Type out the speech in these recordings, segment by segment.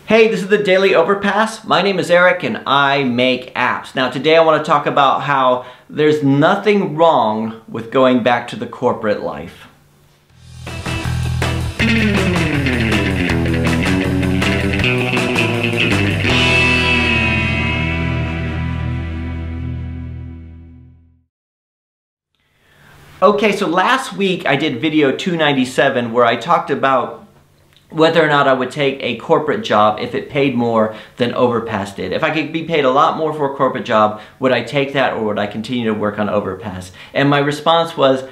Hey, this is the Daily Overpass. My name is Eric and I make apps. Now today I want to talk about how there's nothing wrong with going back to the corporate life. Okay, so last week I did video 297 where I talked about whether or not I would take a corporate job if it paid more than Overpass did. If I could be paid a lot more for a corporate job, would I take that or would I continue to work on Overpass? And my response was,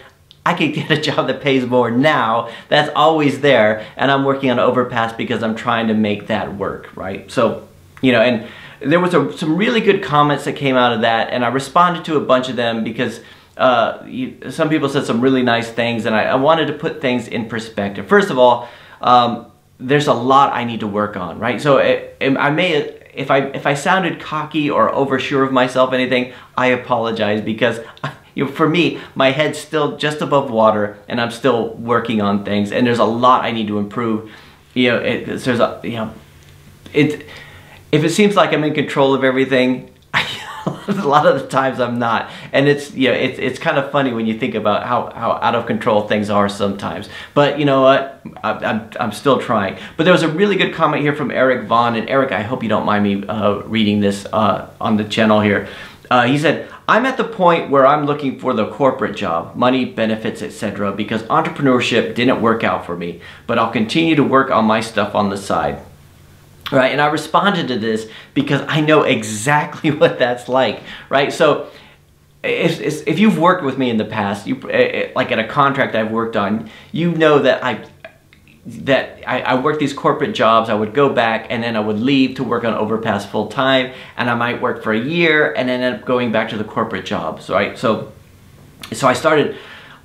I could get a job that pays more now. That's always there. And I'm working on Overpass because I'm trying to make that work, right? So, you know, and there was some really good comments that came out of that, and I responded to a bunch of them because some people said some really nice things, and I wanted to put things in perspective. First of all, there's a lot I need to work on, right? So if I sounded cocky or oversure of myself, anything, I apologize because for me, my head's still just above water, and I'm still working on things, and there's a lot I need to improve. If it seems like I'm in control of everything, a lot of the times I'm not, and it's kind of funny when you think about how out of control things are sometimes. But you know what? I'm still trying. But there was a really good comment here from Eric Vaughn, and Eric, I hope you don't mind me reading this on the channel here. He said, "I'm at the point where I'm looking for the corporate job, money, benefits, etc. because entrepreneurship didn't work out for me, but I'll continue to work on my stuff on the side." Right, and I responded to this because I know exactly what that's like, right? So if you've worked with me in the past, like at a contract I've worked on, you know that I worked these corporate jobs. I would go back and then I would leave to work on Overpass full time, and I might work for a year and then end up going back to the corporate jobs, right? So I started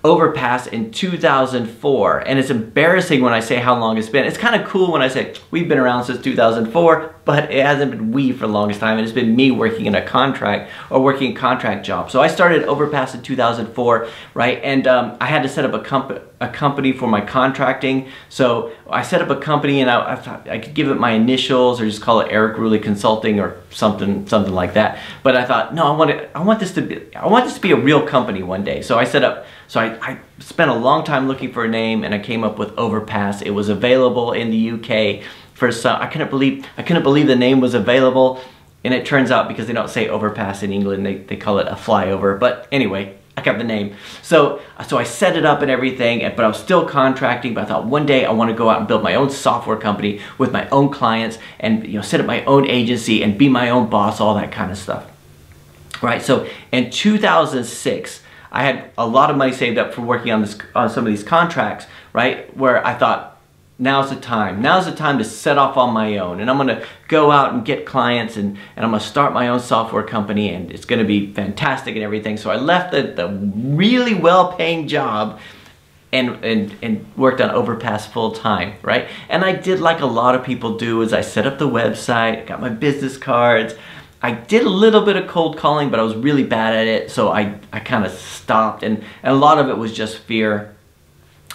Overpass in 2004, and it's embarrassing when I say how long it's been. It's kind of cool when I say we've been around since 2004, but it hasn't been we for the longest time, and it's been me working in a contract or working a contract job. So I started Overpass in 2004, right? And I had to set up a company for my contracting. So I set up a company, and I thought I could give it my initials or just call it Eric Wroolie Consulting or something like that. But I thought, no, I want this to be a real company one day. So I set up. So I spent a long time looking for a name, and I came up with Overpass. It was available in the UK for some. I couldn't believe the name was available, and it turns out because they don't say Overpass in England, they call it a flyover. But anyway, I got the name. So I set it up and everything, but I was still contracting. But I thought one day I want to go out and build my own software company with my own clients, and set up my own agency and be my own boss, all that kind of stuff. Right. So in 2006. I had a lot of money saved up for working on some of these contracts, right? Where I thought, now's the time. Now's the time to set off on my own, and I'm gonna go out and get clients, and I'm gonna start my own software company, and it's gonna be fantastic and everything. So I left the really well-paying job and worked on Overpass full time, right? And I did like a lot of people do, is I set up the website, got my business cards. I did a little bit of cold calling, but I was really bad at it, so I kind of stopped, and a lot of it was just fear.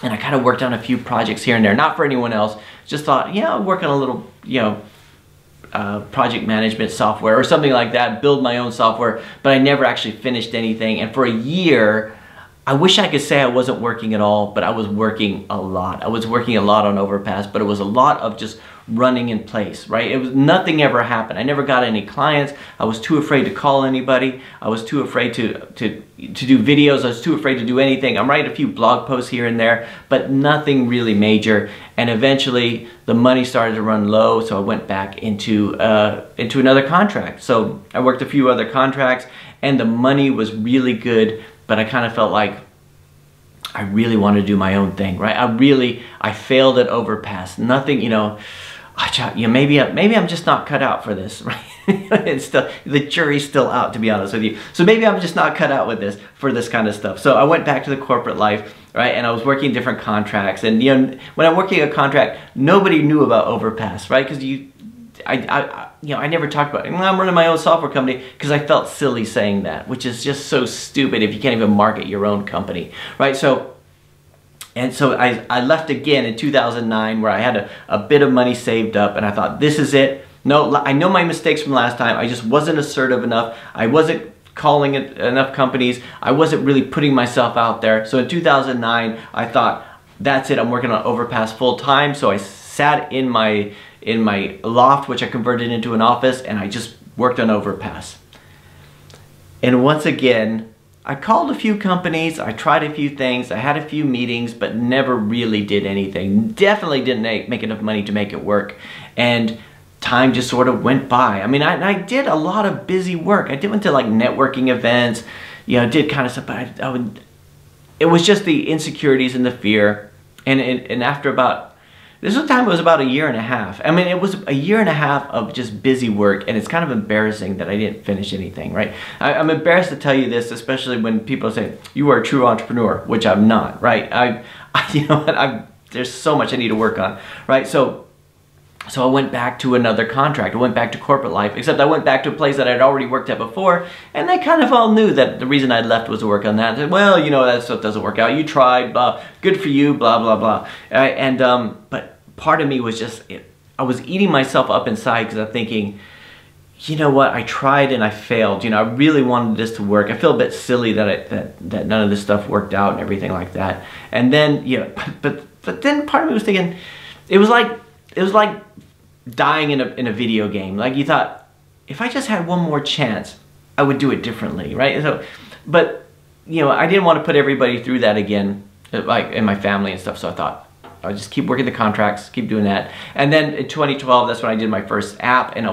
And I kind of worked on a few projects here and there, not for anyone else, just thought, yeah, I'll work on a little, project management software or something like that, build my own software, but I never actually finished anything. And for a year, I wish I could say I wasn't working at all, but I was working a lot. I was working a lot on Overpass, but it was a lot of just running in place, right? It was nothing ever happened. I never got any clients. I was too afraid to call anybody. I was too afraid to do videos. I was too afraid to do anything. I'm writing a few blog posts here and there, but nothing really major. And eventually the money started to run low, so I went back into another contract. So I worked a few other contracts, and the money was really good, but I kind of felt like I really wanted to do my own thing, right? I failed at Overpass. Nothing, maybe I'm just not cut out for this, right? It's still, the jury's still out, to be honest with you. So maybe I'm just not cut out for this kind of stuff. So I went back to the corporate life, right? And I was working different contracts, and when I'm working a contract, nobody knew about Overpass, right? Because I never talked about it. I'm running my own software company because I felt silly saying that, which is just so stupid if you can't even market your own company, right? So And so I left again in 2009, where I had a bit of money saved up, and I thought, this is it. No, I know my mistakes from last time. I just wasn't assertive enough. I wasn't calling it enough companies. I wasn't really putting myself out there. So in 2009, I thought, that's it. I'm working on Overpass full time. So I sat in my loft, which I converted into an office, and I just worked on Overpass. And once again, I called a few companies, I tried a few things, I had a few meetings, but never really did anything. Definitely didn't make enough money to make it work. And time just sort of went by. I mean, I did a lot of busy work. I went to like networking events, you know, did kind of stuff, but it was just the insecurities and the fear. And after about, this was time, it was about a year and a half. I mean, it was a year and a half of just busy work, and it's kind of embarrassing that I didn't finish anything, right? I'm embarrassed to tell you this, especially when people say, you are a true entrepreneur, which I'm not, right? You know what, there's so much I need to work on, right? So I went back to another contract. I went back to corporate life, except I went back to a place that I'd already worked at before, and they kind of all knew that the reason I'd left was to work on that. Said, well, you know, that stuff doesn't work out. You tried, blah, good for you, blah, blah, blah. But part of me was just, I was eating myself up inside, because I'm thinking, you know what, I tried and I failed. You know, I really wanted this to work. I feel a bit silly that none of this stuff worked out and everything like that. And then, you know, but then part of me was thinking, it was like dying in a video game. Like, you thought, if I just had one more chance, I would do it differently, right? So, but you know, I didn't want to put everybody through that again, like in my family and stuff. So I thought, I'll just keep working the contracts, keep doing that. And then in 2012, that's when I did my first app, and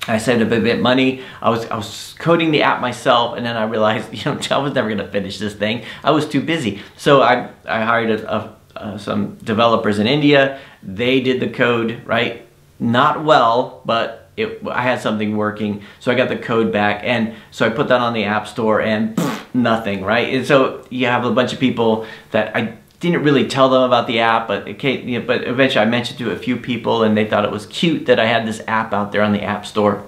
I saved a bit of money. I was coding the app myself, and then I realized, you know, I was never gonna finish this thing. I was too busy. So I hired some developers in India. They did the code, right? Not well, but I had something working. So I got the code back, and so I put that on the App Store, and nothing, right? And so you have a bunch of people that I didn't really tell them about the app, but but eventually I mentioned to a few people, and they thought it was cute that I had this app out there on the App Store,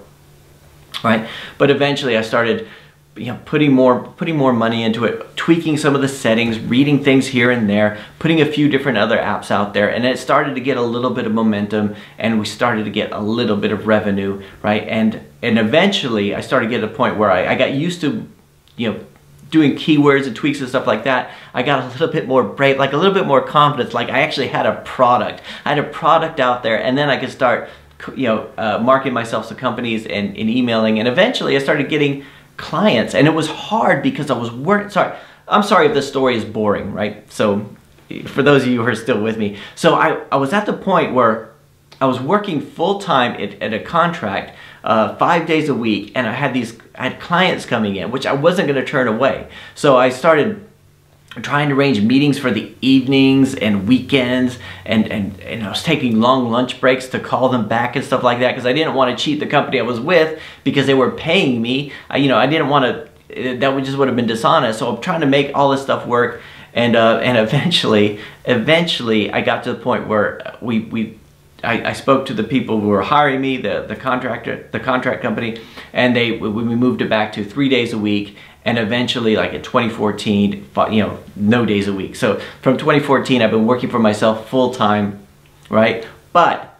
right? But eventually I started, you know, putting more money into it, tweaking some of the settings, reading things here and there, putting a few different other apps out there, and it started to get a little bit of momentum, and we started to get a little bit of revenue, right? And eventually I started to get to a point where I got used to, you know, doing keywords and tweaks and stuff like that. I got a little bit more brave, like a little bit more confidence, like I actually had a product. I had a product out there, and then I could start, you know, marketing myself to companies and emailing, and eventually I started getting clients. And it was hard because I was working, I'm sorry if this story is boring, right? So for those of you who are still with me, so I was at the point where I was working full-time at a contract, 5 days a week, and I had clients coming in, which I wasn't going to turn away. So I started trying to arrange meetings for the evenings and weekends, and I was taking long lunch breaks to call them back and stuff like that, because I didn't want to cheat the company I was with, because they were paying me. You know, I didn't want to, that would have been dishonest. So I'm trying to make all this stuff work, and eventually I got to the point where I spoke to the people who were hiring me, the contract company, and we moved it back to 3 days a week. And eventually, like in 2014, you know, no days a week. So from 2014, I've been working for myself full time, right? But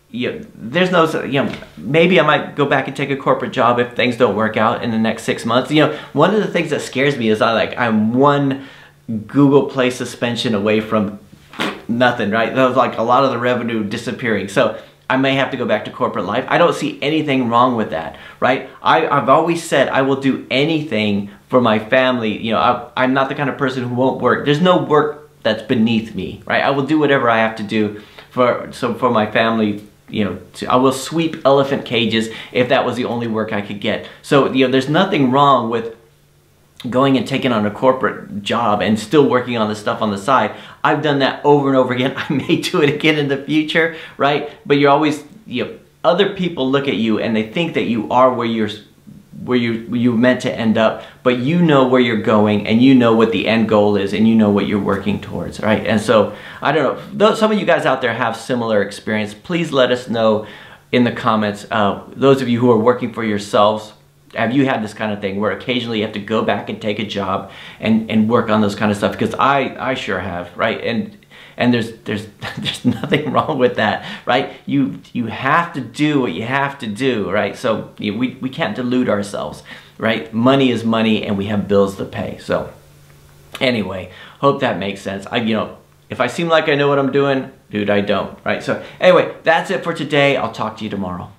you know, there's no, you know, maybe I might go back and take a corporate job if things don't work out in the next 6 months. You know, one of the things that scares me is I'm one Google Play suspension away from nothing, right? That was like a lot of the revenue disappearing. So I may have to go back to corporate life. I don't see anything wrong with that, right? I've always said I will do anything for my family. You know, I'm not the kind of person who won't work. There's no work that's beneath me, right? I will do whatever I have to do for my family. You know, I will sweep elephant cages if that was the only work I could get. So, you know, there's nothing wrong with going and taking on a corporate job and still working on the stuff on the side. I've done that over and over again. I may do it again in the future, right? But you're always, you know, other people look at you and they think that you are where you're meant to end up, but you know where you're going, and you know what the end goal is, and you know what you're working towards, right? And so, I don't know, some of you guys out there have similar experience. Please let us know in the comments, those of you who are working for yourselves, have you had this kind of thing where occasionally you have to go back and take a job and work on those kind of stuff? Because I sure have, right? And there's nothing wrong with that, right? You have to do what you have to do, right? So we can't delude ourselves, right? Money is money, and we have bills to pay. So anyway, hope that makes sense. If I seem like I know what I'm doing, dude, I don't, right? So anyway, that's it for today. I'll talk to you tomorrow.